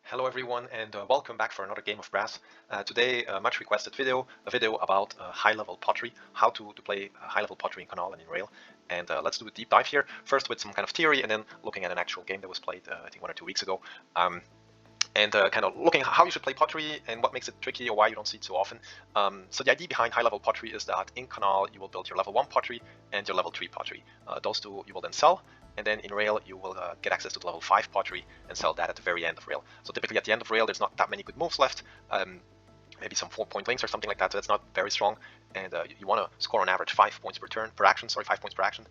Hello everyone and welcome back for another game of Brass. Today a much requested video, a video about high-level pottery, how to play high-level pottery in Canal and in Rail. And let's do a deep dive here, first with some kind of theory and then looking at an actual game that was played I think 1 or 2 weeks ago. And kind of looking at how you should play pottery and what makes it tricky or why you don't see it so often. So the idea behind high-level pottery is that in Canal you will build your level 1 pottery and your level 3 pottery. Those two you will then sell, and then in Rail you will get access to the level 5 pottery and sell that at the very end of Rail. So typically at the end of Rail there's not that many good moves left, maybe some 4-point links or something like that, so that's not very strong, and you want to score on average 5 points per turn, 5 points per action,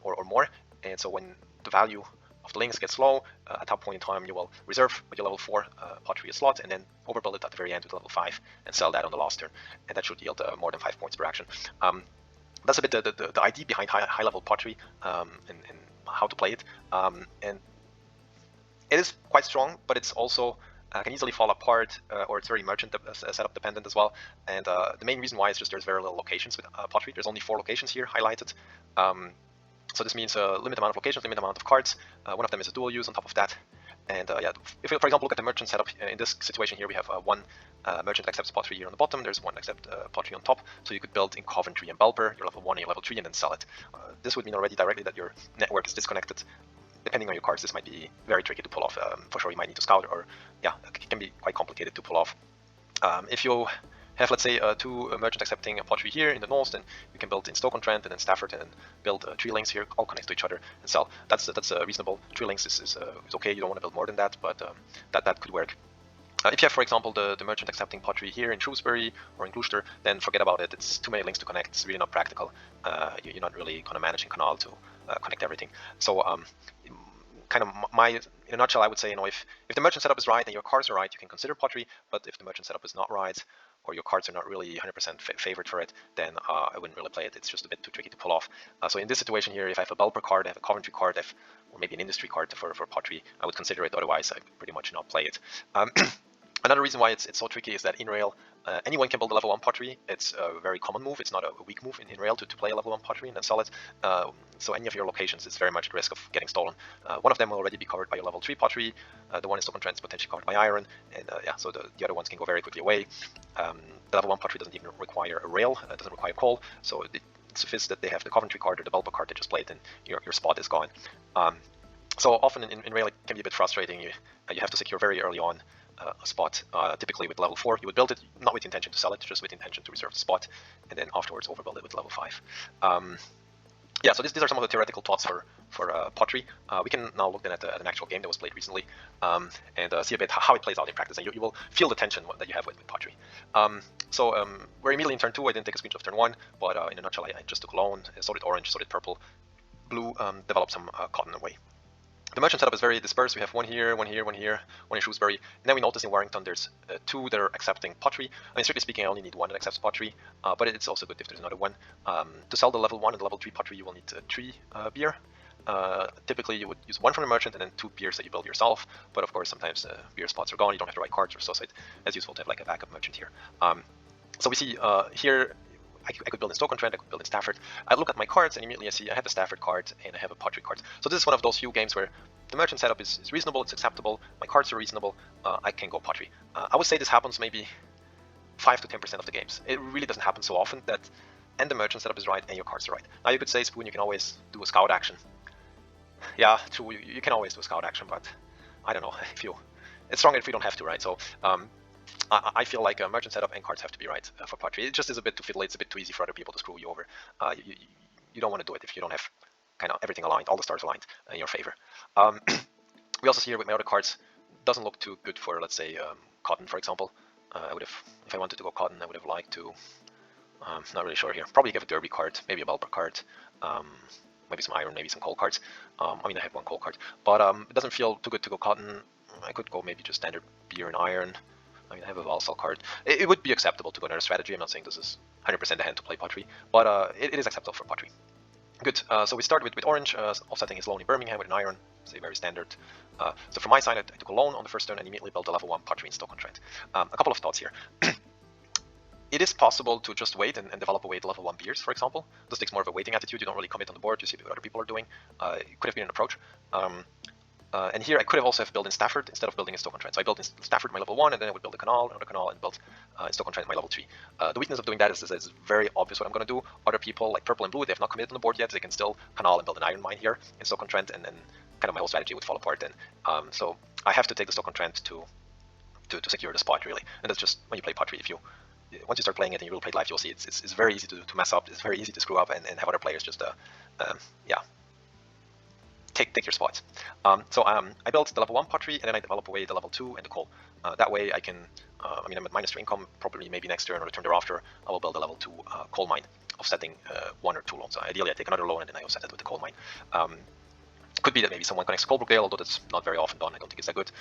or more. And so when the value of the links gets low, at that point in time you will reserve with your level 4 pottery a slot and then overbuild it at the very end with level 5 and sell that on the last turn, and that should yield more than 5 points per action. That's a bit the idea behind high level pottery, and how to play it, and it is quite strong, but it's also can easily fall apart, or it's very merchant setup dependent as well. And the main reason why is just there's very little locations with pottery. There's only 4 locations here highlighted. So this means a limited amount of locations, limited amount of cards. One of them is a dual use on top of that. And yeah, if we, for example, look at the merchant setup, in this situation here we have one merchant accepts pottery here on the bottom, there's one accept pottery on top, so you could build in Coventry and Belper, your level 1 and your level 3, and then sell it. This would mean already directly that your network is disconnected. Depending on your cards, this might be very tricky to pull off. For sure you might need to scout, or yeah, it can be quite complicated to pull off. If you have, let's say, 2 merchant accepting pottery here in the north, then you can build in Stoke-on-Trent and then Stafford and then build 3 links here, all connect to each other and sell. That's reasonable. 3 links is okay. You don't want to build more than that, but that could work. If you have, for example, the merchant accepting pottery here in Shrewsbury or in Gloucester, then forget about it. It's too many links to connect. It's really not practical. You're not really going to manage in Canal to connect everything. So kind of in a nutshell, I would say, if the merchant setup is right and your cards are right, you can consider pottery. But if the merchant setup is not right, or your cards are not really 100% favored for it, then I wouldn't really play it. It's just a bit too tricky to pull off. So in this situation here, if I have a Belper card, I have a Coventry card, or maybe an industry card for pottery, I would consider it. Otherwise, I pretty much not play it. Another reason why it's so tricky is that in Rail, anyone can build a level 1 pottery. It's a very common move. It's not a weak move in Rail to play a level 1 pottery and then sell it. So any of your locations is very much at risk of getting stolen. One of them will already be covered by your level 3 pottery. The one in Stoke-on-Trent is potentially covered by iron. And yeah, so the other ones can go very quickly away. The level 1 pottery doesn't even require a rail. It doesn't require coal. So it suffices that they have the Coventry card or the Belper card they just played, and your spot is gone. So often in Rail it can be a bit frustrating. You have to secure very early on a spot. Typically with level 4 you would build it not with the intention to sell it, just with the intention to reserve the spot, and then afterwards overbuild it with level 5. Yeah, so these are some of the theoretical thoughts for pottery. We can now look then at an actual game that was played recently, and see a bit how it plays out in practice, and you will feel the tension that you have with pottery. We're immediately in turn 2. I didn't take a screenshot of turn 1, but in a nutshell, I just took loan, so did orange, so did purple. Blue developed some cotton away. The merchant setup is very dispersed. We have one here, one here, one here, one in Shrewsbury. And then we notice in Warrington there's 2 that are accepting pottery. I mean, strictly speaking, I only need 1 that accepts pottery, but it's also good if there's another one. To sell the level 1 and the level 3 pottery, you will need 3 beer. Typically, you would use 1 from the merchant and then 2 beers that you build yourself. But of course, sometimes beer spots are gone. You don't have the right cards, or so it's useful to have like a backup merchant here. So we see here, I could build in Stoke-on-Trent, I could build in Stafford. I look at my cards and immediately I see I have a Stafford card and I have a pottery card. So this is one of those few games where the merchant setup is reasonable, it's acceptable, my cards are reasonable, I can go pottery. I would say this happens maybe 5 to 10% of the games. It really doesn't happen so often that, and the merchant setup is right and your cards are right. Now you could say, Spoon, you can always do a scout action. Yeah, true, you can always do a scout action, but I don't know, it's stronger if you don't have to, right? So I feel like a merchant setup and cards have to be right for pottery. It just is a bit too fiddly. It's a bit too easy for other people to screw you over. You don't want to do it if you don't have kind of everything aligned, all the stars aligned in your favor. We also see here with my other cards, doesn't look too good for, let's say, cotton, for example. I would have, if I wanted to go cotton, I would have liked to, not really sure here, probably give a derby card, maybe a Belper card, maybe some iron, maybe some coal cards. I mean, I have 1 coal card, but it doesn't feel too good to go cotton. I could go maybe just standard beer and iron. I mean, I have a Valsal card. It would be acceptable to go another strategy. I'm not saying this is 100% the hand to play pottery, but it is acceptable for pottery. Good. So we start with orange, offsetting his loan in Birmingham with an iron, say very standard. So from my side, I took a loan on the first turn and immediately built a level 1 pottery in Stoke-on-Trent. A couple of thoughts here. It is possible to just wait and develop away the level 1 beers, for example. This takes more of a waiting attitude. You don't really commit on the board. You see what other people are doing. It could have been an approach. And here I could have also have built in Stafford instead of building in Stoke-on-Trent. So I built in Stafford my level 1, and then I would build a Canal, another Canal, and build in Stoke-on-Trent my level 3. The weakness of doing that is it's very obvious what I'm going to do. Other people, like purple and blue, they have not committed on the board yet. They can still Canal and build an iron mine here in Stoke-on-Trent, and then kind of my whole strategy would fall apart then. So I have to take the Stoke-on-Trent to secure the spot, really. And that's just when you play pottery. Once you start playing it and you will play it live, you'll see it's very easy to mess up. It's very easy to screw up and have other players just yeah, take your spots. I built the level 1 pottery, and then I develop away the level 2 and the coal. That way I can, I mean, I'm at -3 income. Probably maybe next turn or the turn thereafter, I will build a level 2 coal mine, offsetting 1 or 2 loans. Ideally, I take another loan and then I offset it with the coal mine. Could be that maybe someone connects Coalbrookdale, although that's not very often done. I don't think it's that good.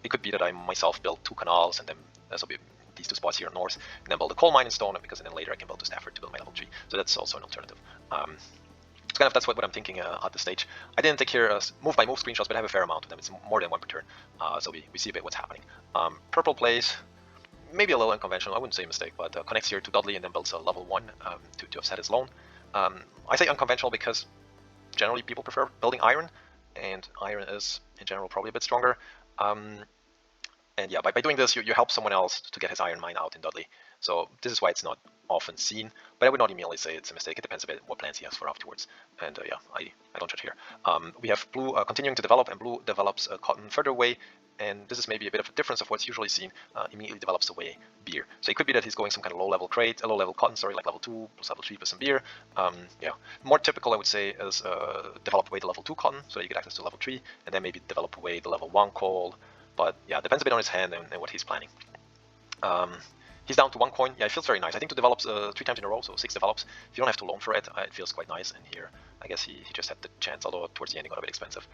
It could be that I myself build 2 canals, and then this will be these 2 spots here north, and then build a coal mine in stone, because then later I can build to Stafford to build my level 3. So that's also an alternative. So kind of that's what I'm thinking at this stage. I didn't take here move by move screenshots, but I have a fair amount of them. It's more than 1 per turn, so we see a bit what's happening. Purple plays maybe a little unconventional. I wouldn't say a mistake, but connects here to Dudley and then builds a level 1 to offset his loan. I say unconventional because generally people prefer building iron, and iron is in general probably a bit stronger. And yeah, by doing this, you help someone else to get his iron mine out in Dudley. So this is why it's not often seen, but I would not immediately say it's a mistake. It depends a bit what plans he has for afterwards. And yeah, I don't judge here. We have blue continuing to develop, and blue develops cotton further away. And this is maybe a bit of a difference of what's usually seen. Immediately develops away beer. So it could be that he's going some kind of low-level crate, a low-level cotton, sorry, like level 2 plus level 3 plus some beer. Yeah, more typical I would say is develop away the level 2 cotton, so that you get access to level 3, and then maybe develop away the level 1 coal. But yeah, depends a bit on his hand and what he's planning. He's down to 1 coin. Yeah, it feels very nice. I think to develop 3 times in a row, so 6 develops. If you don't have to loan for it, it feels quite nice. And here, I guess he just had the chance, although towards the end it got a bit expensive.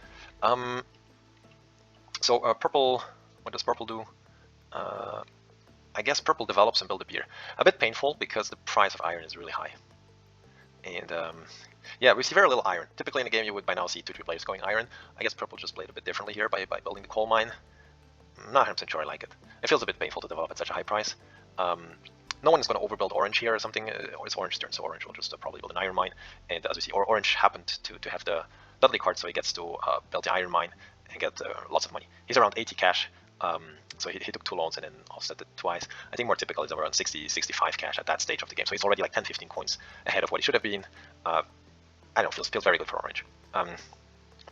Purple, what does purple do? I guess purple develops and build a beer. A bit painful because the price of iron is really high. And yeah, we see very little iron. Typically in the game you would by now see 2-3 players going iron. I guess purple just played a bit differently here by building the coal mine. I'm not 100% sure I like it. It feels a bit painful to develop at such a high price. No one is going to overbuild orange here or something. It's orange turn, so orange will just probably build an iron mine. And as we see, orange happened to have the Dudley card, so he gets to build the iron mine and get lots of money. He's around 80 cash, so he took 2 loans and then offset it twice. I think more typical is around 60, 65 cash at that stage of the game. So he's already like 10, 15 coins ahead of what he should have been. I don't know, feels very good for orange.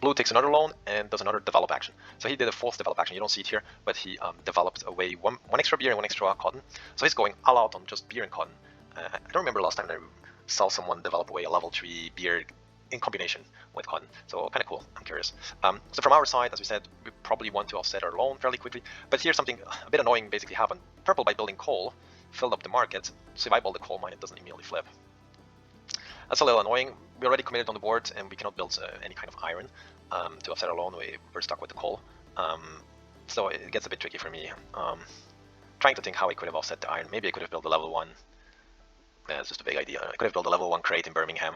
Blue takes another loan and does another develop action. So he did a 4th develop action. You don't see it here, but he developed away one extra beer and 1 extra cotton. So he's going all out on just beer and cotton. I don't remember last time I saw someone develop away a level 3 beer in combination with cotton. So kind of cool. I'm curious. So from our side, as we said, we probably want to offset our loan fairly quickly. But here's something a bit annoying basically happened. Purple, by building coal, filled up the market. So if I build the coal mine, it doesn't immediately flip. That's a little annoying. We already committed on the board, and we cannot build any kind of iron to offset our loan. We're stuck with the coal. So it gets a bit tricky for me. Trying to think how I could have offset the iron. Maybe I could have built a level 1. It's just a big idea. I could have built a level 1 crate in Birmingham,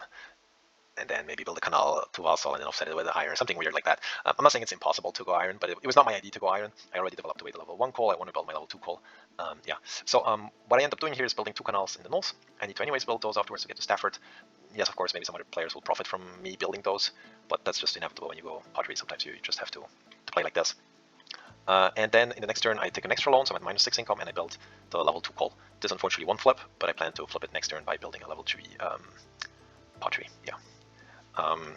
and then maybe build a canal to Vassal and then offset it with the iron, something weird like that. I'm not saying it's impossible to go iron, but it was not my idea to go iron. I already developed away the level 1 coal. I want to build my level 2 coal. Yeah. So what I end up doing here is building 2 canals in the north. I need to anyways build those afterwards to get to Stafford. Yes, of course, maybe some other players will profit from me building those, but that's just inevitable when you go pottery. Sometimes you just have to play like this. And then in the next turn, I take an extra loan, so I'm at -6 income, and I build the level 2 coal. This unfortunately won't flip, but I plan to flip it next turn by building a level 3 pottery. Yeah.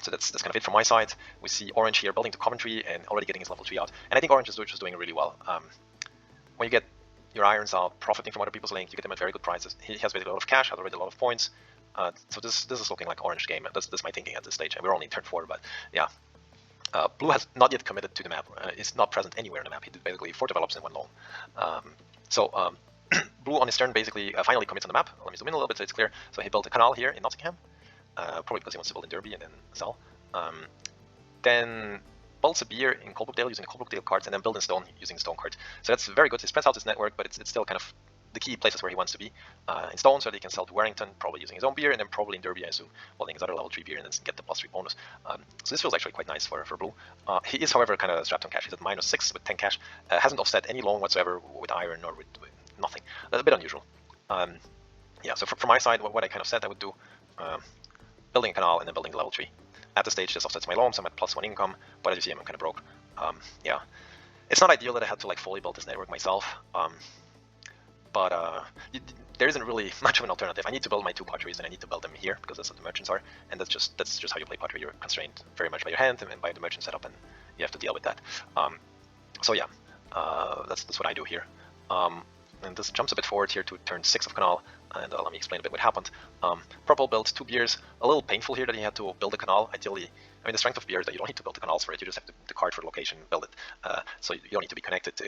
So that's kind of it from my side. We see orange here building to Coventry and already getting his level 3 out. And I think orange is just doing really well. When you get your irons out, profiting from other people's link, you get them at very good prices. He has basically a lot of cash, has already a lot of points. So this is looking like orange game. That's my thinking at this stage. And we're only in turn 4, but yeah. Blue has not yet committed to the map. It's not present anywhere in the map. He did basically 4 develops in 1 loan. Blue on his turn basically finally commits on the map. Let me zoom in a little bit so it's clear. So he built a canal here in Nottingham, probably because he wants to build in Derby and then sell. Then builds a beer in Coalbrookdale using Coalbrookdale cards, and then build in stone using stone cards. So that's very good. He spreads out his network, but it's still kind of the key places where he wants to be. In stone, so that he can sell to Warrington, probably using his own beer, and then probably in Derby, I assume, building his other level 3 beer and then get the +3 bonus. So this feels actually quite nice for Blue. He is, however, kind of strapped on cash. He's at -6 with 10 cash. Hasn't offset any loan whatsoever with iron or with nothing. That's a bit unusual. Yeah, so from my side, what I kind of said I would do, building a canal and then building the level 3. At the stage, this offsets my loan, so I'm at +1 income, but as you see, I'm kind of broke. Yeah, it's not ideal that I had to like fully build this network myself. But there isn't really much of an alternative. I need to build my 2 potteries, and I need to build them here because that's what the merchants are, and that's just how you play pottery. You're constrained very much by your hand and by the merchant setup, and you have to deal with that. So yeah, that's what I do here. And this jumps a bit forward here to turn 6 of Canal, and let me explain a bit what happened. Purple built 2 beers. A little painful here that he had to build a canal. Ideally, I mean, the strength of beer is that you don't need to build the canals for it. You just have the card for the location, build it. So you don't need to be connected to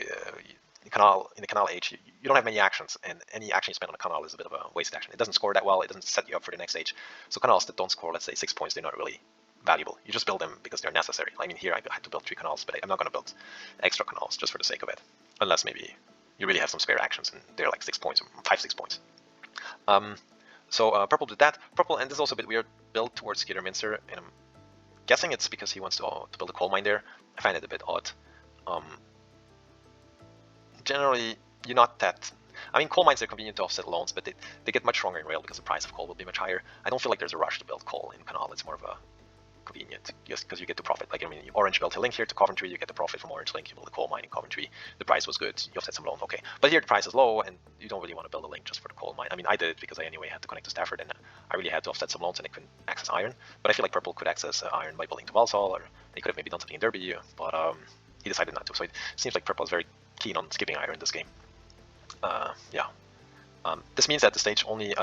the canal. In the canal age, you don't have many actions, and any action you spend on a canal is a bit of a wasted action. It doesn't score that well. It doesn't set you up for the next age. So canals that don't score, let's say 6 points, they're not really valuable. You just build them because they're necessary. I mean, here I had to build 3 canals, but I'm not going to build extra canals just for the sake of it, unless maybe you really have some spare actions and they're like 6 points, 5-6 points. So purple did that. Purple, and this is also a bit weird, build towards Skidderminster, and I'm guessing it's because he wants to build a coal mine there. I find it a bit odd. Generally, you're not that. I mean, coal mines are convenient to offset loans, but they get much stronger in rail because the price of coal will be much higher. I don't feel like there's a rush to build coal in Canal. It's more of a convenient just because you get to profit. Like, I mean, Orange built a link here to Coventry, you get the profit from Orange Link. You build a coal mine in Coventry, the price was good, you offset some loan, okay. But here the price is low, and you don't really want to build a link just for the coal mine. I mean, I did it because I anyway had to connect to Stafford, and I really had to offset some loans, and I couldn't access iron. But I feel like Purple could access iron by building to Walsall, or they could have maybe done something in Derby, but he decided not to. So it seems like Purple is very keen on skipping iron this game. Yeah. This means that at the stage only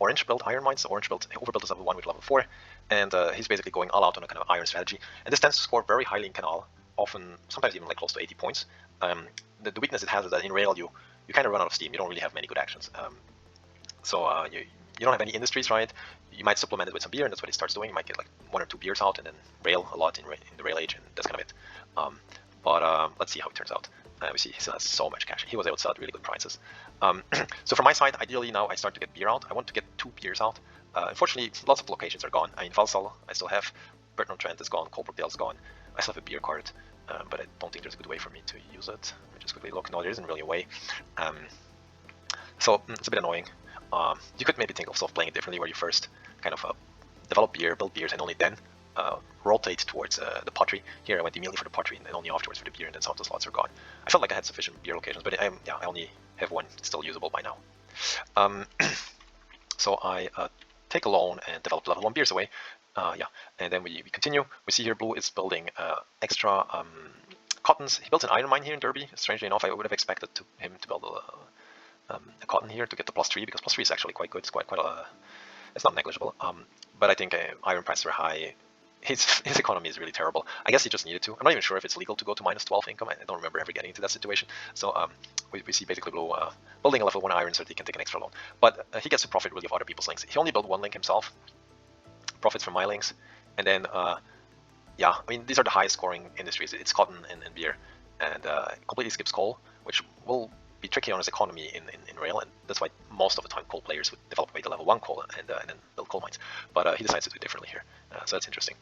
Orange built iron mines. Orange overbuilt his level 1 with level 4, and he's basically going all out on a kind of iron strategy. And this tends to score very highly in Canal, often, sometimes even like close to 80 points. The weakness it has is that in rail you kind of run out of steam. You don't really have many good actions. So you don't have any industries, right? You might supplement it with some beer, and that's what he starts doing. You might get like 1 or 2 beers out, and then rail a lot in the rail age, and that's kind of it. But let's see how it turns out. We see he still has so much cash. He was able to sell at really good prices. So from my side, ideally now I start to get beer out. I want to get 2 beers out. Unfortunately, lots of locations are gone. I mean, Valsall, I still have. Burton-on-Trent is gone. Coalbrookdale's gone. I still have a beer card, but I don't think there's a good way for me to use it. Let me just quickly look. No, there isn't really a way. So it's a bit annoying. You could maybe think of playing it differently, where you first kind of develop beer, build beers, and only then rotate towards the pottery. Here I went immediately for the pottery and then only afterwards for the beer, and then some of the slots are gone. I felt like I had sufficient beer locations, but I only have 1 still usable by now. So I take a loan and develop level 1 beers away. And then we continue. We see here Blue is building extra cottons. He built an iron mine here in Derby. Strangely enough, I would have expected him to build a cotton here to get the +3, because +3 is actually quite good. It's quite it's not negligible. But I think iron prices are high. His economy is really terrible. I guess he just needed to. I'm not even sure if it's legal to go to -12 income. I don't remember ever getting into that situation. So we see basically Blue building a level 1 iron so that he can take an extra loan. But he gets to profit really of other people's links. He only built 1 link himself, profits from my links, and then I mean, these are the highest scoring industries. It's cotton and beer, and completely skips coal, which will be tricky on his economy in rail, and that's why most of the time coal players would develop away to level 1 coal and then build coal mines. But he decides to do it differently here, so that's interesting.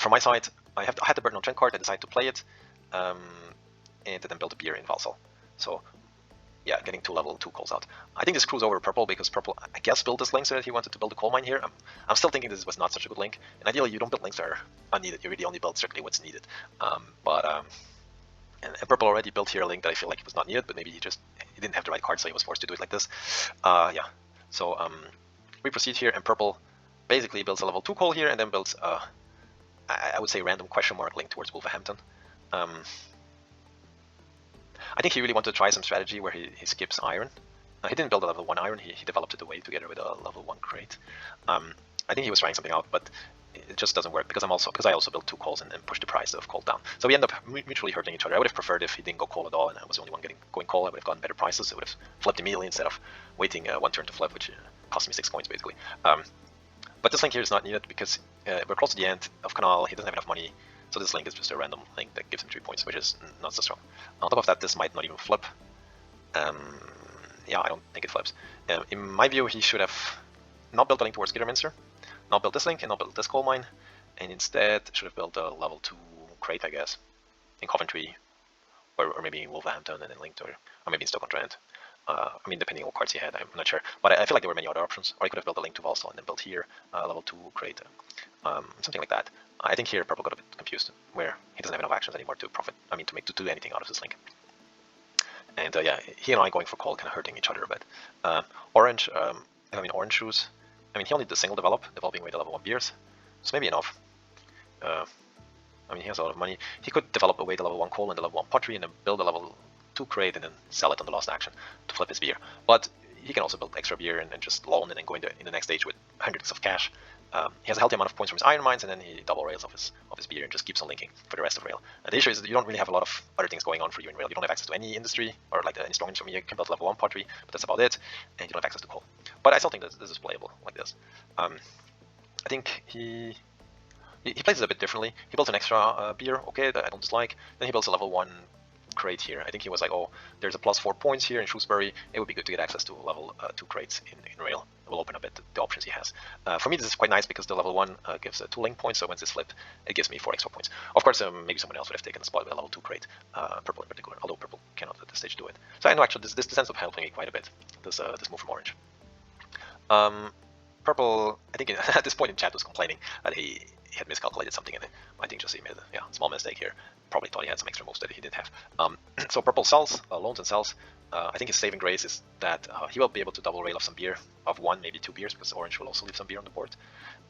From my side, I had the Burton-on-Trent card. I decided to play it, and then build a beer in Valsall. So yeah, getting 2 level 2 coals out. I think this screws over Purple, because Purple, I guess, built this link so that he wanted to build a coal mine here. I'm still thinking this was not such a good link, and ideally you don't build links that are unneeded. You really only build strictly what's needed. And Purple already built here a link that I feel like was not needed, but maybe he didn't have the right card, so he was forced to do it like this. So we proceed here, and Purple basically builds a level 2 coal here, and then builds I would say random question mark link towards Wolverhampton. I think he really wanted to try some strategy where he skips iron. He didn't build a level 1 iron, he developed it away together with a level 1 crate. I think he was trying something out, but it just doesn't work because I also built 2 coals and pushed the price of coal down. So we end up mutually hurting each other. I would have preferred if he didn't go coal at all and I was the only one going coal. I would have gotten better prices. I would have flipped immediately instead of waiting 1 turn to flip, which cost me 6 coins basically. But this link here is not needed because we're close to the end of Canal. He doesn't have enough money. So this link is just a random link that gives him 3 points, which is not so strong. On top of that, this might not even flip. I don't think it flips. In my view, he should have not built a link towards Skidderminster, not built this link, and not built this coal mine, and instead should have built a level 2 crate, I guess, in Coventry, or maybe in Wolverhampton, and then linked, or maybe in Stoke-on-Trent. I mean, depending on what cards he had, I'm not sure. But I feel like there were many other options. Or he could have built a link to Valsal and then built here, level 2, create something like that. I think here purple got a bit confused, where he doesn't have enough actions anymore to profit. I mean, to do anything out of this link. And yeah, he and I going for call, kind of hurting each other a bit. Orange, I mean, orange shoes. I mean, he only did the single developing away the level 1 beers. So maybe enough. I mean, he has a lot of money. He could develop away the level 1 coal and the level 1 pottery and then build a level 2 crate and then sell it on the last action to flip his beer. But he can also build extra beer and then just loan and then go in the next stage with hundreds of cash. He has a healthy amount of points from his iron mines, and then he double rails of his beer and just keeps on linking for the rest of rail. And the issue is that you don't really have a lot of other things going on for you in rail. You don't have access to any industry or like any strong industry. You can build level 1 pottery, but that's about it, and you don't have access to coal. But I still think this is playable like this. I think he plays it a bit differently. He builds an extra beer, okay, that I don't dislike. Then he builds a level 1 crate here. I think he was like, oh, there's a +4 points here in Shrewsbury. It would be good to get access to level 2 crates in rail. It will open a bit the options he has. For me, this is quite nice because the level 1 gives 2 link points, so once this flip, it gives me 4 extra points. Of course, maybe someone else would have taken the spot with a level 2 crate, purple in particular, although purple cannot at this stage do it. So I know actually this ends up helping me quite a bit, this move from orange. Purple, I think at this point in chat was complaining that he had miscalculated something in it. I think just he made a small mistake here. Probably thought he had some extra moves that he didn't have. So purple sells, loans and sells. I think his saving grace is that he will be able to double rail off some beer of 1, maybe 2 beers, because orange will also leave some beer on the board.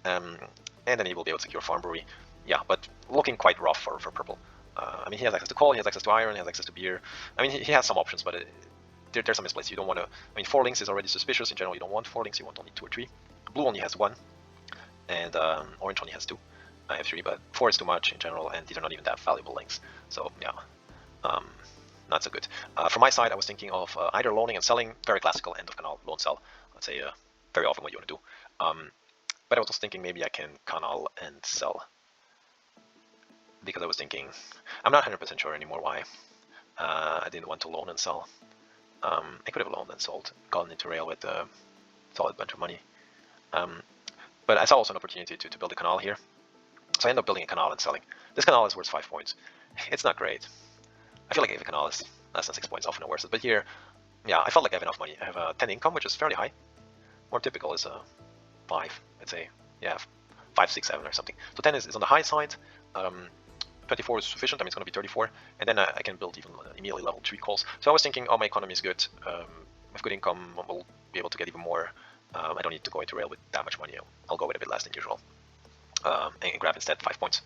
And then he will be able to secure farm brewery. Yeah, but looking quite rough for purple. I mean, he has access to coal, he has access to iron, he has access to beer. I mean, he has some options, but there's some misplays. You don't want to. I mean, 4 links is already suspicious. In general, you don't want 4 links. You want only 2 or 3. Blue only has 1, and orange only has 2. I have 3, but 4 is too much in general, and these are not even that valuable links. So yeah, not so good. From my side, I was thinking of either loaning and selling, very classical end of canal, loan sell. Let's say very often what you want to do. But I was also thinking maybe I can canal and sell, because I was thinking I'm not 100% sure anymore why I didn't want to loan and sell. I could have loaned and sold, gotten into rail with a solid bunch of money. But I saw also an opportunity to build a canal here. So I ended up building a canal and selling. This canal is worth 5 points. It's not great. I feel like if a canal is less than 6 points, often worse. But here, yeah, I felt like I have enough money. I have 10 income, which is fairly high. More typical is 5, I'd say. Yeah, 5, 6, 7 or something. So 10 is on the high side. 24 is sufficient. I mean, it's going to be 34. And then I can build even immediately level 3 calls. So I was thinking, oh, my economy is good. With good income, we'll be able to get even more. I don't need to go into rail with that much money. I'll go with a bit less than usual. And grab instead 5 points.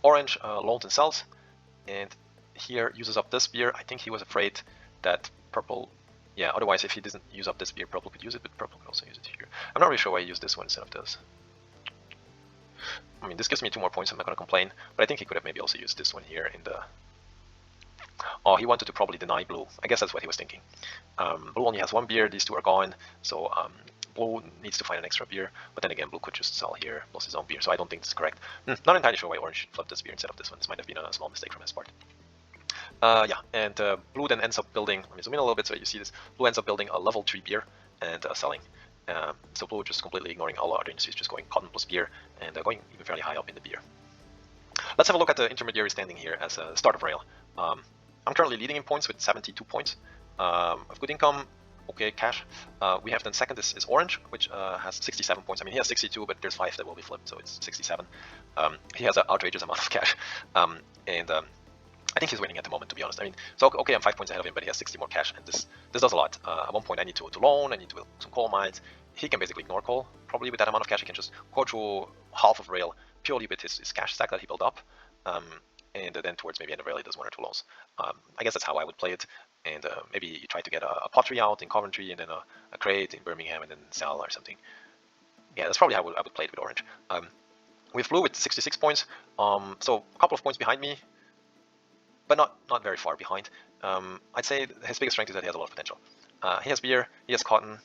Orange loans and sells, and here uses up this beer. I think he was afraid that purple, yeah, otherwise if he doesn't use up this beer, purple could use it, but purple could also use it here. I'm not really sure why he used this one instead of this. I mean, this gives me 2 more points, I'm not going to complain, but I think he could have maybe also used this one here in the... Oh, he wanted to probably deny blue. I guess that's what he was thinking. Blue only has 1 beer, these 2 are gone, so blue needs to find an extra beer, but then again, blue could just sell here, plus his own beer, so I don't think this is correct. Not entirely sure why orange flipped this beer instead of this one. This might have been a small mistake from his part. Yeah, and blue then ends up building, let me zoom in a little bit so you see this, blue ends up building a level 3 beer and selling. So blue just completely ignoring all other industries, just going cotton plus beer, and going even fairly high up in the beer. Let's have a look at the intermediary standing here as a start of rail. I'm currently leading in points with 72 points. Of good income, okay, cash. We have then second is orange, which has 67 points. I mean, he has 62, but there's 5 that will be flipped, so it's 67. He has an outrageous amount of cash. And I think he's winning at the moment, to be honest. I mean, so okay, I'm 5 points ahead of him, but he has 60 more cash, and this does a lot. At one point, I need to loan, I need to build some coal mines. He can basically ignore coal, probably with that amount of cash. He can just go through half of rail purely with his cash stack that he built up. And then towards maybe end of rail, he does 1 or 2 loans. I guess that's how I would play it. And maybe you try to get a pottery out in Coventry, and then a crate in Birmingham, and then sell or something. Yeah, that's probably how I would play it with orange. With blue with 66 points, so a couple of points behind me, but not very far behind. I'd say his biggest strength is that he has a lot of potential. He has beer, he has cotton,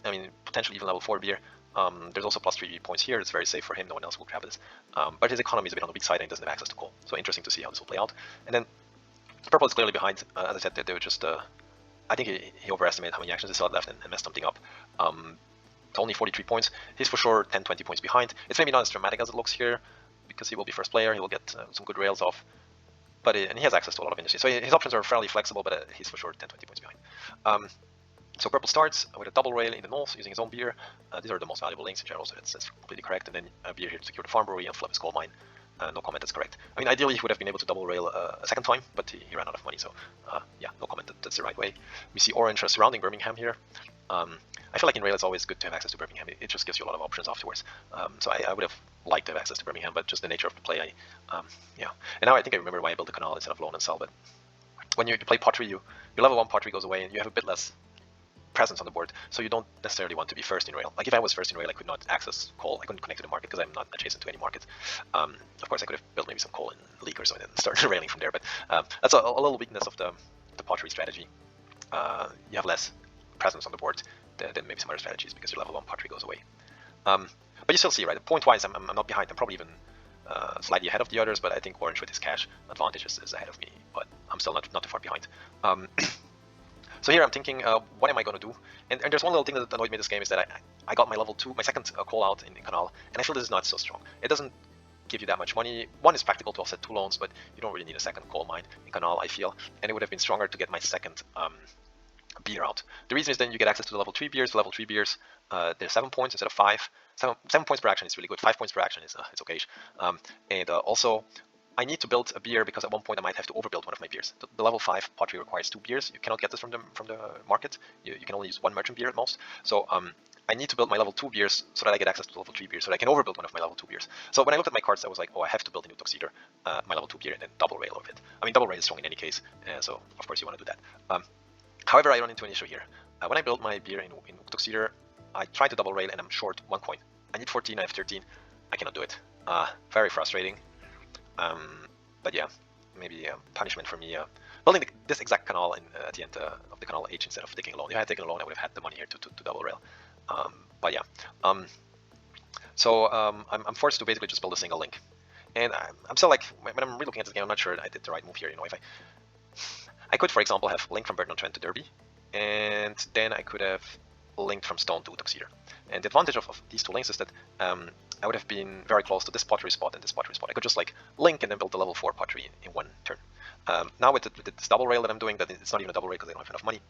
I mean, potentially even level 4 beer. There's also plus 3 points here. It's very safe for him. No one else will grab this. But his economy is a bit on the weak side and he doesn't have access to coal. So interesting to see how this will play out. And then purple is clearly behind. As I said, they were just... I think he overestimated how many actions he still had left and messed something up. Only 43 points. He's for sure 10, 20 points behind. It's maybe not as dramatic as it looks here because he will be first player. He will get some good rails off. but and he has access to a lot of industry. So his options are fairly flexible, but he's for sure 10, 20 points behind. So purple starts with a double rail in the north using his own beer. These are the most valuable links in general, so that's completely correct. And then a beer here to secure the farm brewery and flip his coal mine. No comment, that's correct. I mean, ideally he would have been able to double rail a second time, but he ran out of money, so yeah, no comment, that's the right way. We see orange surrounding Birmingham here. I feel like in rail it's always good to have access to Birmingham. It just gives you a lot of options afterwards. So I would have liked to have access to Birmingham, but just the nature of the play, yeah. And now I think I remember why I built the Canal instead of loan and sell, but when you play pottery, your level 1 pottery goes away and you have a bit less presence on the board, so you don't necessarily want to be first in rail. Like if I was first in rail, I could not access coal. I couldn't connect to the market because I'm not adjacent to any market. Of course, I could have built maybe some coal in league or something and started railing from there, but that's a little weakness of the pottery strategy. You have less presence on the board than maybe some other strategies because your level 1 pottery goes away. But you still see, right, point-wise, I'm not behind. I'm probably even slightly ahead of the others, but I think orange with his cash advantage is ahead of me, but I'm still not too far behind. So here I'm thinking, what am I going to do? And there's one little thing that annoyed me in this game is that I got my level 2, my second call out in Canal, and I feel this is not so strong. It doesn't give you that much money. One is practical to offset 2 loans, but you don't really need a second coal mine in Canal, I feel. And it would have been stronger to get my second beer out. The reason is then you get access to the level 3 beers. The level 3 beers, they're 7 points instead of 5. 7 points per action is really good. 5 points per action is it's okay. And also, I need to build a beer because at one point I might have to overbuild one of my beers. The level 5 pottery requires 2 beers. You cannot get this from the market. You can only use 1 merchant beer at most. So I need to build my level 2 beers so that I get access to the level 3 beers, so that I can overbuild one of my level 2 beers. So when I looked at my cards, I was like, oh, I have to build a new Tuxedo, my level 2 beer, and then double rail of it. I mean, double rail is strong in any case, so of course you want to do that. However, I run into an issue here. When I build my beer in Tuxedo, I try to double rail and I'm short 1 coin. I need 14, I have 13. I cannot do it. Very frustrating. But yeah, maybe punishment for me building this exact canal at the end of the canal H instead of taking a loan. If I had taken a loan, I would have had the money here to double rail. But yeah, so I'm forced to basically just build a single link. And I'm still like, when I'm re-looking at this game, I'm not sure I did the right move here. You know, if I could, for example, have linked from Burton-on-Trent to Derby, and then I could have linked from Stone to Tuxedo. And the advantage of these 2 links is that I would have been very close to this pottery spot and this pottery spot. I could just like link and then build the level 4 pottery in 1 turn. Now with this double rail that I'm doing, that it's not even a double rail because I don't have enough money,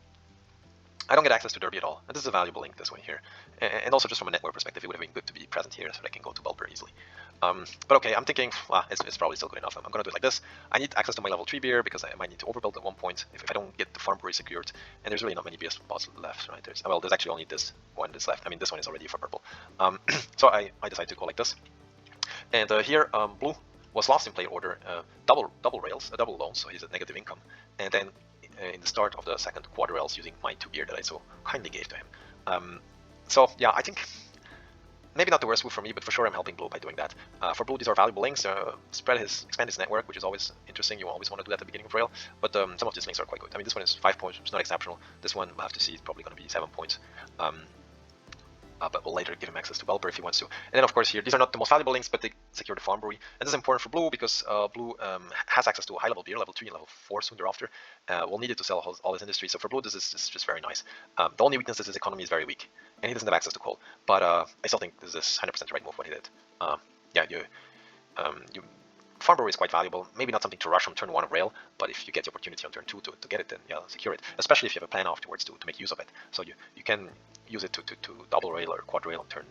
I don't get access to Derby at all. And this is a valuable link this way here. And also just from a network perspective, it would have been good to be present here so that I can go to Belper easily. But okay, I'm thinking, it's probably still good enough. I'm going to do it like this. I need access to my level 3 beer because I might need to overbuild at one point if I don't get the farm brewery secured. And there's really not many beer spots left, right? There's actually only this one that's left. I mean, this one is already for purple. So I decided to go like this. And here, blue was last in play order, double rails, double loans, so he's at negative income. And then in the start of the second quad rails using my 2 beer that I so kindly gave to him. So yeah, I think maybe not the worst move for me, but for sure I'm helping blue by doing that. For blue, these are valuable links. Expand his network, which is always interesting. You always want to do that at the beginning of rail. But some of these links are quite good. I mean, this one is 5 points, which is not exceptional. This one, we'll have to see, it's probably going to be 7 points. But we'll later give him access to Belper if he wants to. And then of course here, these are not the most valuable links, but they secure the farm brewery. And this is important for blue because blue has access to a high level beer, level 3 and level 4 soon thereafter. We'll need it to sell all his industry. So for blue, this is just very nice. The only weakness is his economy is very weak, and he doesn't have access to coal. But I still think this is 100% the right move what he did. Yeah, farm brewery is quite valuable. Maybe not something to rush on turn 1 of rail, but if you get the opportunity on turn 2 to get it, then yeah, secure it. Especially if you have a plan afterwards to make use of it. So you can use it to double rail or quad rail on turn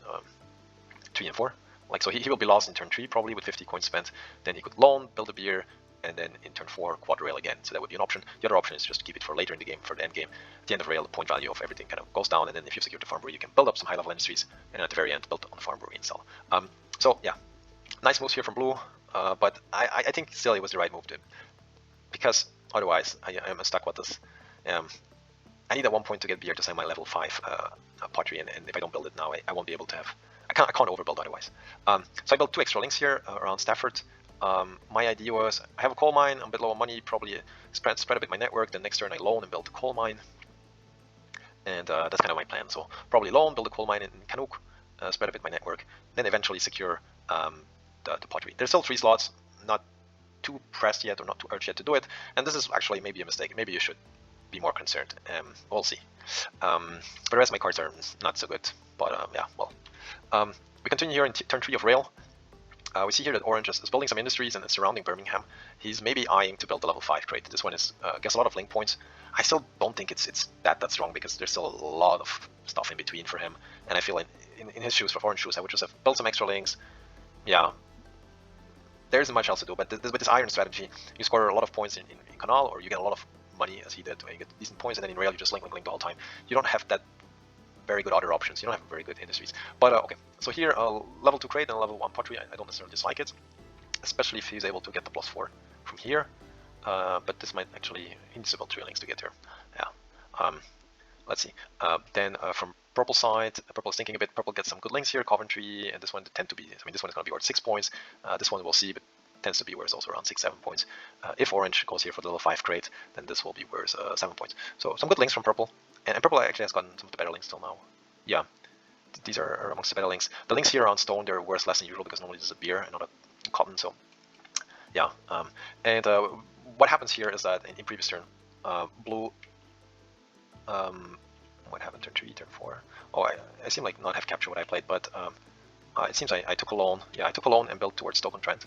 3 and 4. Like, so he will be lost in turn 3 probably with 50 coins spent. Then he could loan, build a beer, and then in turn 4 quad rail again. So that would be an option. The other option is just to keep it for later in the game, for the end game. At the end of rail, the point value of everything kind of goes down, and then if you secure the farm brewery, you can build up some high level industries, and at the very end build on the farm brewery and sell. So yeah, nice moves here from blue. But I think still it was the right move, because otherwise I'm stuck with this. I need at one point to get beer to sell my level 5 pottery, and if I don't build it now, I won't be able to have. I can't overbuild otherwise. So I built 2 extra links here around Stafford. My idea was I have a coal mine, I'm a bit low on money, probably spread a bit my network. Then next turn I loan and build a coal mine, and that's kind of my plan. So probably loan, build a coal mine in Canal, spread a bit my network, then eventually secure the pottery. There's still 3 slots, not too pressed yet or not too urged yet to do it, and this is actually maybe a mistake. Maybe you should be more concerned. We'll see. But the rest of my cards are not so good. But yeah, well, we continue here in turn 3 of rail. We see here that Orange is building some industries and it's surrounding Birmingham. He's maybe eyeing to build a level 5 crate. This one is gets a lot of link points. I still don't think it's that strong because there's still a lot of stuff in between for him. And I feel in his shoes, for Orange shoes, I would just have built some extra links. Yeah, there isn't much else to do. But with this iron strategy, you score a lot of points in Canal, or you get a lot of money as he did. You get decent points, and then in Rail you just link the whole time. You don't have that very good other options. You don't have very good industries. But okay, so here level 2 crate and level 1 pottery, I don't necessarily dislike it, especially if he's able to get the +4 from here. But this might actually, he needs about 3 links to get here. Yeah. Let's see. Then from purple side, purple is thinking a bit. Purple gets some good links here. Coventry, and this one tend to be. I mean, this one is going to be worth 6 points. This one we'll see, but tends to be worth also around 6-7 points. If Orange goes here for the level 5 crate, then this will be worth 7 points. So some good links from purple, and purple actually has gotten some of the better links till now. Yeah, these are amongst the better links. The links here on stone, they're worth less than usual because normally this is a beer and not a cotton. So yeah, and what happens here is that in previous turn, blue. What happened turn 3, turn 4? Oh, I seem like not have captured what I played, but it seems I took a loan. Yeah, I took a loan and built towards Stoke-on-Trent,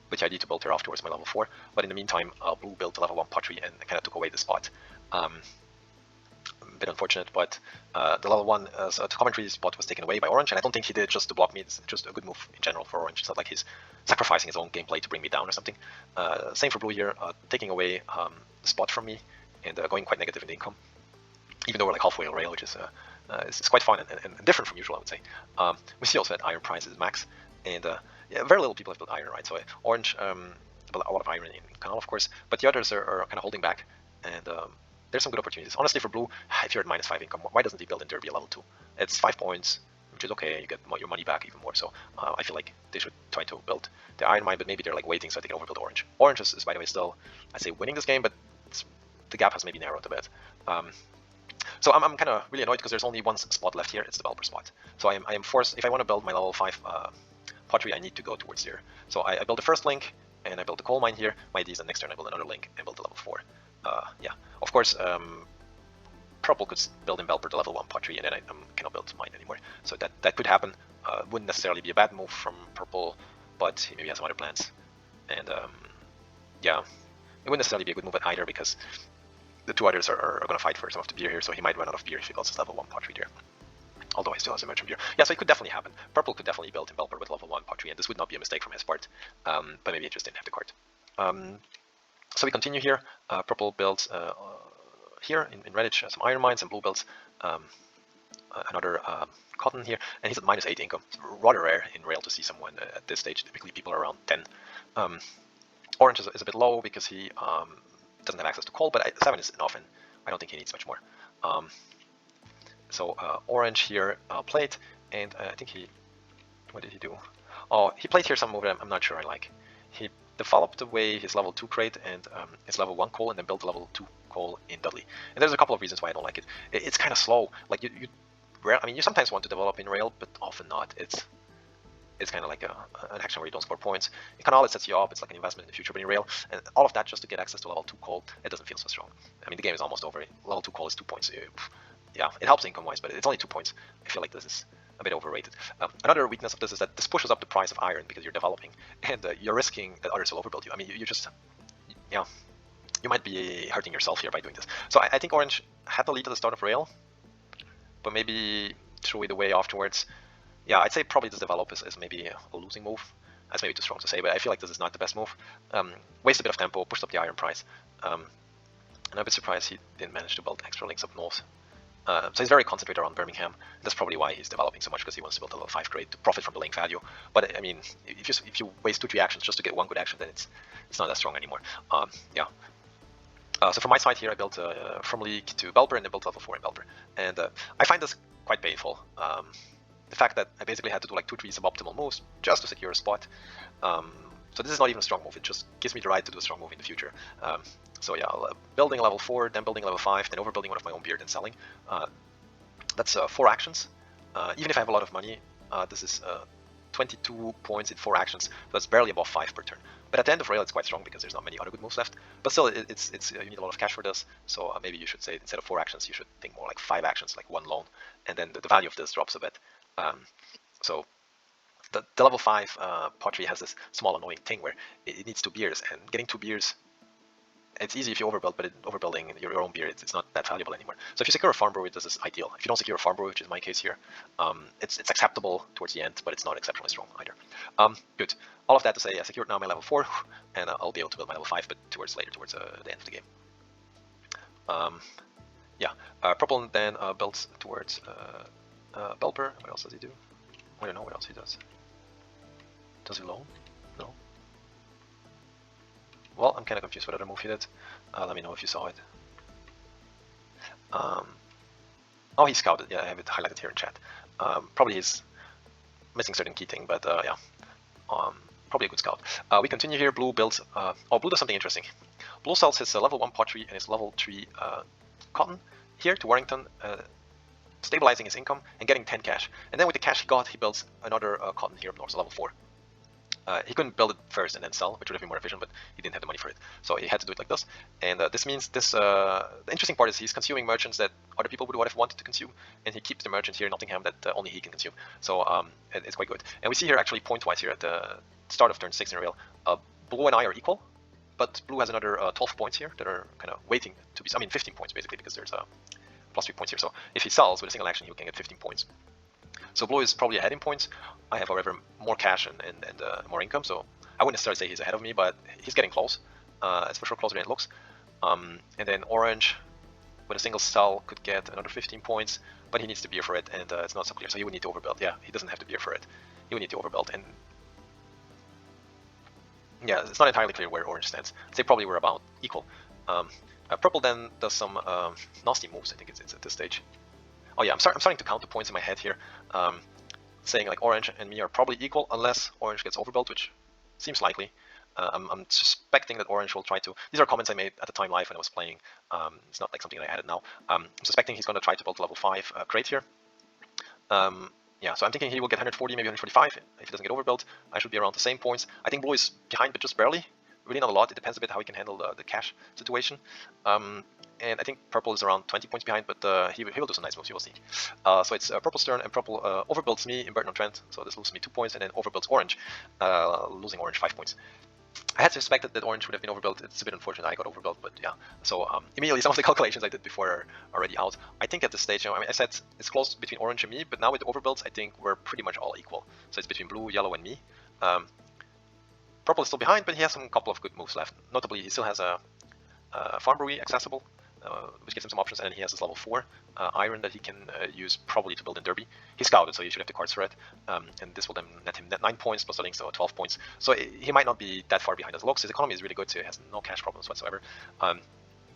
which I need to build here afterwards my level 4. But in the meantime, blue built the level 1 pottery and kind of took away the spot. A bit unfortunate, but the level 1 Coventry spot was taken away by Orange, and I don't think he did just to block me. It's just a good move in general for Orange. It's not like he's sacrificing his own gameplay to bring me down or something. Same for blue here, taking away the spot from me and going quite negative in the income. Even though we're like halfway on rail, which is it's quite fun and different from usual, I would say. We see also that iron price is max, and yeah, very little people have built iron, right? So Orange built a lot of iron in Canal, of course, but the others are kind of holding back, and there's some good opportunities. Honestly, for blue, if you're at -5 income, why doesn't he build in Derby a level 2? It's 5 points, which is okay. You get your money back even more. So I feel like they should try to build the iron mine, but maybe they're like waiting so they can overbuild Orange. Orange is by the way still, I'd say, winning this game, but the gap has maybe narrowed a bit. So I'm kind of really annoyed because there's only one spot left here. It's the developer spot. So I am forced, if I want to build my level 5 pottery, I need to go towards here. So I build the first link, and I build the coal mine here. My idea is the next turn I build another link and build the level 4. Yeah, of course, purple could build in Belper the level 1 pottery, and then I cannot build mine anymore. So that could happen. Wouldn't necessarily be a bad move from purple, but he maybe has some other plans. And yeah, it wouldn't necessarily be a good move either because the two others are going to fight for some of the beer here, so he might run out of beer if he builds his level 1 pottery there. Although he still has a merchant beer. Yeah, so it could definitely happen. Purple could definitely build in Belper with level 1 pottery, and this would not be a mistake from his part, but maybe it just didn't have the card. So we continue here. Purple builds here in Redditch some iron mines, and blue builds another cotton here, and he's at -8 income. It's rather rare in Rail to see someone at this stage. Typically people are around 10. Orange is a bit low because he doesn't have access to coal, but 7 is enough, and I don't think he needs much more. So Orange here played, and I think he, what did he do? Oh, he played here some move that I'm not sure I like. He developed away his level 2 crate and his level 1 coal, and then built the level 2 coal in Dudley. And there's a couple of reasons why I don't like it. It's kind of slow. Like I mean, you sometimes want to develop in Rail, but often not. It's kind of like an action where you don't score points. In Canal, it sets you up. It's like an investment in the future, but in Rail, and all of that just to get access to level 2 coal, it doesn't feel so strong. I mean, the game is almost over. Level 2 coal is 2 points. Yeah, it helps income-wise, but it's only 2 points. I feel like this is a bit overrated. Another weakness of this is that this pushes up the price of iron because you're developing, and you're risking that others will overbuild you. I mean, you just, yeah, you might be hurting yourself here by doing this. So I think Orange had the lead at the start of Rail, but maybe threw it away afterwards. Yeah, I'd say probably this develop is maybe a losing move. That's maybe too strong to say, but I feel like this is not the best move. Waste a bit of tempo, pushed up the iron price. And I'm a bit surprised he didn't manage to build extra links up north. So he's very concentrated around Birmingham. That's probably why he's developing so much, because he wants to build a level 5 grade to profit from the link value. But I mean, if you waste 2-3 actions just to get one good action, then it's not that strong anymore. Yeah. So from my side here, I built from League to Belper, and then built level 4 in Belper. And I find this quite painful. The fact that I basically had to do like 2-3 suboptimal moves just to secure a spot. So this is not even a strong move. It just gives me the right to do a strong move in the future. So yeah, building level 4, then building level 5, then overbuilding one of my own beer, then selling. That's 4 actions. Even if I have a lot of money, this is 22 points in 4 actions. So that's barely above 5 per turn. But at the end of Rail, it's quite strong because there's not many other good moves left. But still, it's you need a lot of cash for this. So maybe you should say instead of 4 actions, you should think more like 5 actions, like 1 loan, and then the value of this drops a bit. So the level 5 pottery has this small annoying thing where it needs 2 beers, and getting 2 beers, it's easy if you overbuild, but overbuilding your own beer, it's not that valuable anymore. So if you secure a farm brew, this is ideal. If you don't secure a farm brew, which is my case here, it's acceptable towards the end, but it's not exceptionally strong either. Good. All of that to say, I secured now my level 4, and I'll be able to build my level 5, but towards the end of the game. Yeah, Purple then builds towards Belper. What else does he do? I don't know what else he does. Does he loan? No. Well, I'm kind of confused what other move he did. Let me know if you saw it. Oh, he scouted. Yeah, I have it highlighted here in chat. Probably he's missing certain key thing, but yeah. Probably a good scout. We continue here. Blue builds. Oh, Blue does something interesting. Blue sells his level 1 pottery and his level 3 cotton here to Warrington, stabilizing his income and getting 10 cash. And then with the cash he got, he builds another cotton here up north, so level 4. He couldn't build it first and then sell, which would have been more efficient, but he didn't have the money for it. So he had to do it like this. And this means this. The interesting part is he's consuming merchants that other people would have wanted to consume, and he keeps the merchants here in Nottingham that only he can consume. So it's quite good. And we see here actually point-wise here at the start of turn 6 in Rail, Blue and I are equal, but Blue has another 12 points here that are kind of waiting to be. I mean 15 points basically, because there's a +3 points here. So if he sells with a single action, he can get 15 points. So Blue is probably ahead in points. I have, however, more cash and more income, so I wouldn't necessarily say he's ahead of me, but he's getting close. It's for sure closer than it looks. And then Orange, with a single sell, could get another 15 points, but he needs the beer for it, and it's not so clear. So he would need to overbuild. Yeah, he doesn't have the beer for it. He would need to overbuild, and yeah, it's not entirely clear where Orange stands. They probably were about equal. Purple then does some nasty moves. I think it's at this stage. Oh yeah, I'm starting to count the points in my head here, saying like Orange and me are probably equal unless Orange gets overbuilt, which seems likely. I'm suspecting that Orange will try to. These are comments I made at the time live when I was playing. It's not like something I added now. I'm suspecting he's going to try to build a level 5 crate here. Yeah, so I'm thinking he will get 140, maybe 145 if he doesn't get overbuilt. I should be around the same points. I think Blue is behind, but just barely. Really not a lot. It depends a bit how he can handle the cash situation. And I think Purple is around 20 points behind, but he will do some nice moves, you will see. So it's Purple's turn, and Purple overbuilds me in Burton-on-Trent, so this loses me 2 points, and then overbuilds Orange, losing Orange 5 points. I had suspected that Orange would have been overbuilt. It's a bit unfortunate I got overbuilt, but yeah. So immediately some of the calculations I did before are already out. I think at this stage, I mean, I said it's close between Orange and me, but now with the overbuilds, I think we're pretty much all equal. So it's between Blue, Yellow, and me. Purple is still behind, but he has some couple of good moves left. Notably, he still has a Farm Brewery accessible, which gives him some options, and then he has this level 4 iron that he can use probably to build in Derby. He's scouted, so he should have the cards for it, and this will then net him 9 points plus the link, so 12 points. So he might not be that far behind as it looks. His economy is really good, so he has no cash problems whatsoever.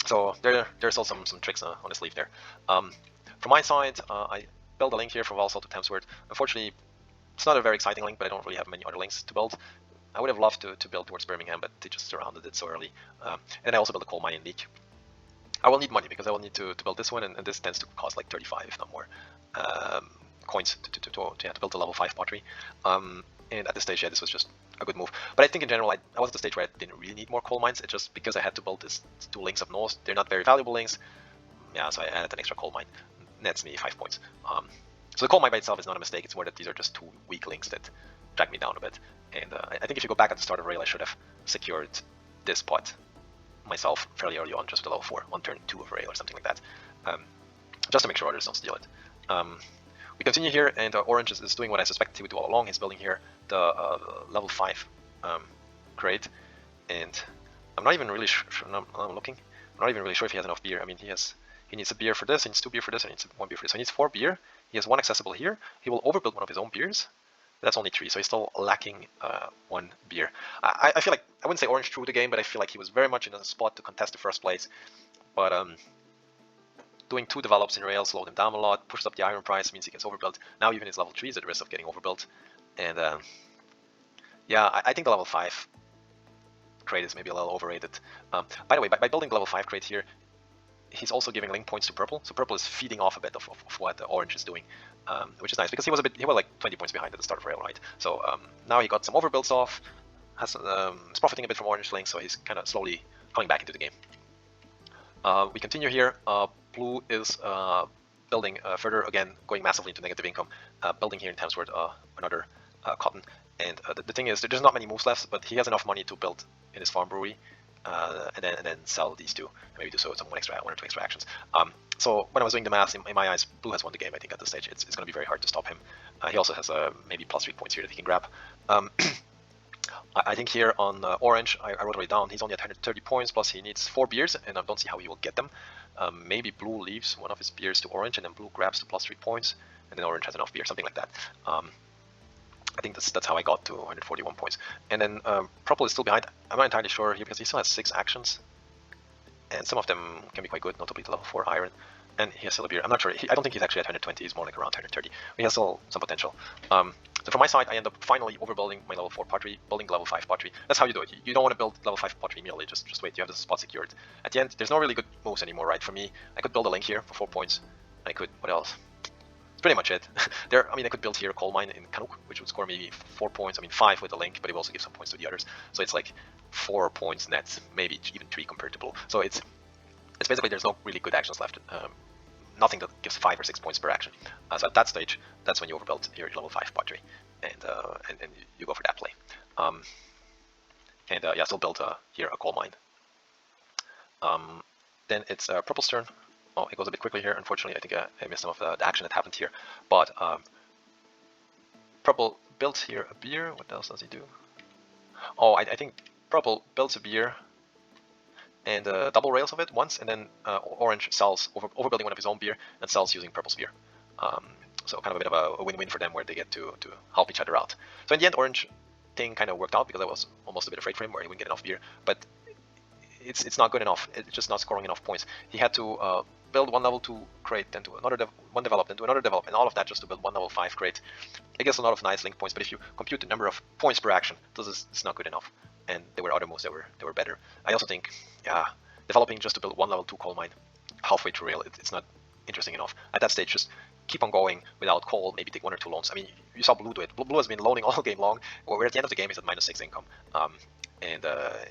So there's still some tricks on his sleeve there. From my side, I built a link here from Valsall to Thamesworth. Unfortunately, it's not a very exciting link, but I don't really have many other links to build. I would have loved to build towards Birmingham, but they just surrounded it so early. And I also built a coal mine in Leek. I will need money because I will need to build this one, and this tends to cost like 35, if not more, coins to build a level 5 pottery. And at this stage, yeah, this was just a good move. But I think in general, I was at the stage where I didn't really need more coal mines. It's just because I had to build these 2 links up north. They're not very valuable links. Yeah, so I added an extra coal mine. Nets me 5 points. So the coal mine by itself is not a mistake. It's more that these are just 2 weak links that drag me down a bit. And I think if you go back at the start of Rail, I should have secured this pot myself fairly early on, just with the level 4 on turn 2 of Rail or something like that, just to make sure others don't steal it. We continue here, and Orange is doing what I suspected he would do all along. He's building here the level 5 crate, and I'm not even really sure. I'm looking. I'm not even really sure if he has enough beer. I mean, he needs a beer for this, he needs 2 beer for this, and he needs 1 beer for this. So he needs 4 beer. He has 1 accessible here. He will overbuild one of his own beers. That's only 3, so he's still lacking 1 beer. I feel like, I wouldn't say Orange threw the game, but I feel like he was very much in a spot to contest the first place. But doing 2 develops in Rail slowed him down a lot, pushes up the iron price, means he gets overbuilt. Now even his level 3 is at risk of getting overbuilt. And yeah, I think the level 5 crate is maybe a little overrated. By the way, by building the level 5 crate here, he's also giving link points to Purple, so Purple is feeding off a bit of what the Orange is doing, which is nice because he was like 20 points behind at the start of Rail, right? So now he got some overbuilds off, is profiting a bit from Orange link, so he's kind of slowly coming back into the game. We continue here. Blue is building further, again going massively into negative income, building here in Thamesworth another cotton. And the thing is, there's not many moves left, but he has enough money to build in his farm brewery, and then sell these two, and maybe do so with some one or two extra actions. So when I was doing the math, in my eyes, blue has won the game. I think at this stage, it's going to be very hard to stop him. He also has maybe +3 points here that he can grab. I think here on orange, I wrote it down. He's only at 130 points, plus he needs 4 beers, and I don't see how he will get them. Maybe blue leaves one of his beers to orange, and then blue grabs the +3 points, and then orange has enough beer, something like that. I think that's how I got to 141 points. And then purple is still behind. I'm not entirely sure here because he still has 6 actions, and some of them can be quite good, notably the level 4 iron. And he has still a beer. I'm not sure. I don't think he's actually at 120. He's more like around 130. He has still some potential. So from my side, I end up finally overbuilding my level 4 pottery, building level 5 pottery. That's how you do it. You don't want to build level 5 pottery immediately. Just wait. You have the spot secured. At the end, there's no really good moves anymore, right? For me, I could build a link here for 4 points. I could, what else? That's pretty much it. I could build here a coal mine in Canal, which would score maybe 4 points. 5 with the link, but it will also give some points to the others. So it's like 4 points net, maybe even 3 compared to blue. So it's basically there's no really good actions left. Nothing that gives 5 or 6 points per action. So at that stage, that's when you overbuild your level 5 pottery, and you go for that play. Yeah, still build here a coal mine. Then it's purple's turn. Oh, it goes a bit quickly here. Unfortunately, I think I missed some of the action that happened here. But purple builds here a beer. What else does he do? Oh, I think purple builds a beer and double rails of it once, and then orange sells, overbuilding one of his own beer, and sells using purple's beer. So kind of a bit of a win-win for them, where they get to help each other out. So in the end, orange thing kind of worked out, because I was almost a bit afraid for him, where he wouldn't get enough beer. But it's not good enough. It's just not scoring enough points. He had to build one level 2 crate, then to another one develop, then to another develop, and all of that just to build one level 5 crate. It gets a lot of nice link points, but if you compute the number of points per action, it's not good enough. And there were other moves that were better. I also think, yeah, developing just to build one level 2 coal mine halfway through rail, it's not interesting enough. At that stage, just keep on going without coal, maybe take 1 or 2 loans. I mean, you saw blue do it. Blue has been loaning all game long, where at the end of the game he's at -6 income. And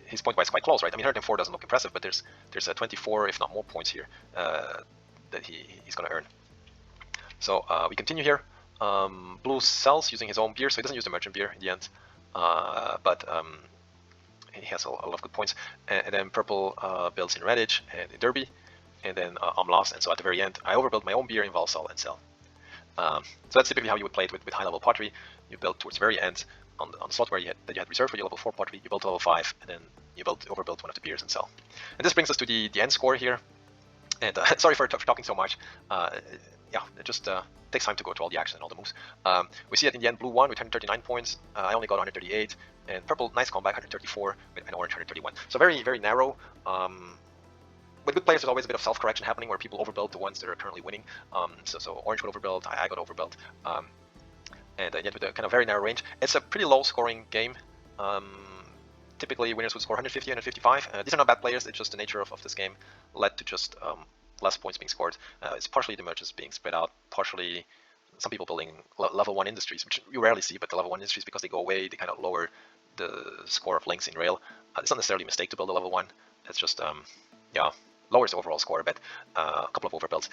his point wise quite close, right? I mean, 104 doesn't look impressive, but there's a 24, if not more, points here that he's going to earn. So we continue here. Blue sells using his own beer, so he doesn't use the merchant beer in the end, but he has a lot of good points. And then purple builds in Redditch and in Derby, and then I'm lost. And so at the very end, I overbuild my own beer in Valsal and sell. So that's typically how you would play it with high-level pottery. You build towards the very end on the slot where that you had reserved for your level 4 pottery. You build to level 5, and then you overbuild one of the beers and sell. And this brings us to the end score here. And sorry for talking so much. Yeah, it just takes time to go through all the action and all the moves. We see that in the end, blue won with 139 points. I only got 138, and purple, nice comeback, 134, and orange 131. So very, very narrow. With good players, there's always a bit of self-correction happening, where people overbuild the ones that are currently winning. So orange would overbuild, I got overbuild. And yet with a kind of very narrow range. It's a pretty low-scoring game. Typically, winners would score 150, 155. These are not bad players. It's just the nature of this game led to just less points being scored. It's partially the merchants being spread out, partially some people building level 1 industries, which you rarely see, but the level 1 industries, because they go away, they kind of lower the score of links in rail. It's not necessarily a mistake to build a level 1. It's just, yeah, lowers the overall score a bit. A couple of overbuilds.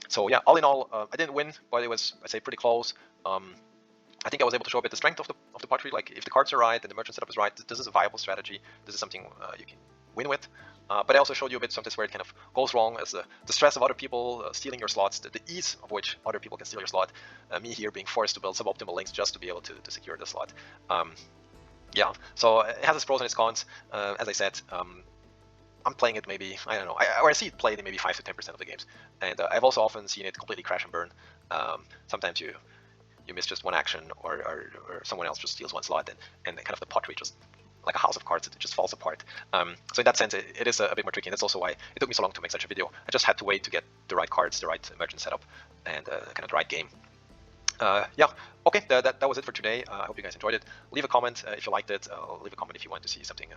So yeah, all in all, I didn't win, but it was, I'd say, pretty close. I think I was able to show a bit the strength of the pottery. Like, if the cards are right and the merchant setup is right, this is a viable strategy. This is something you can win with. But I also showed you a bit sometimes where it kind of goes wrong, as the stress of other people stealing your slots, the ease of which other people can steal your slot. Me here being forced to build suboptimal links just to be able to secure the slot. Yeah, so it has its pros and its cons. As I said, I'm playing it maybe, I don't know, I see it played in maybe 5 to 10% of the games. And I've also often seen it completely crash and burn. Sometimes you miss just one action, or someone else just steals one slot, and kind of the pottery just, like a house of cards, it just falls apart. So in that sense, it is a bit more tricky, and that's also why it took me so long to make such a video. I just had to wait to get the right cards, the right merchant setup, and kind of the right game. Yeah, okay, that was it for today. I hope you guys enjoyed it. Leave a comment if you liked it. Leave a comment if you want to see something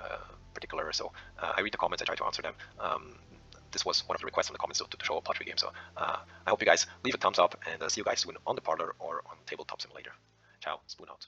particular. So I read the comments, I try to answer them. This was one of the requests in the comments to show a pottery game. So I hope you guys leave a thumbs up, and see you guys soon on the parlor or on Tabletop Simulator. Ciao, Spoon out.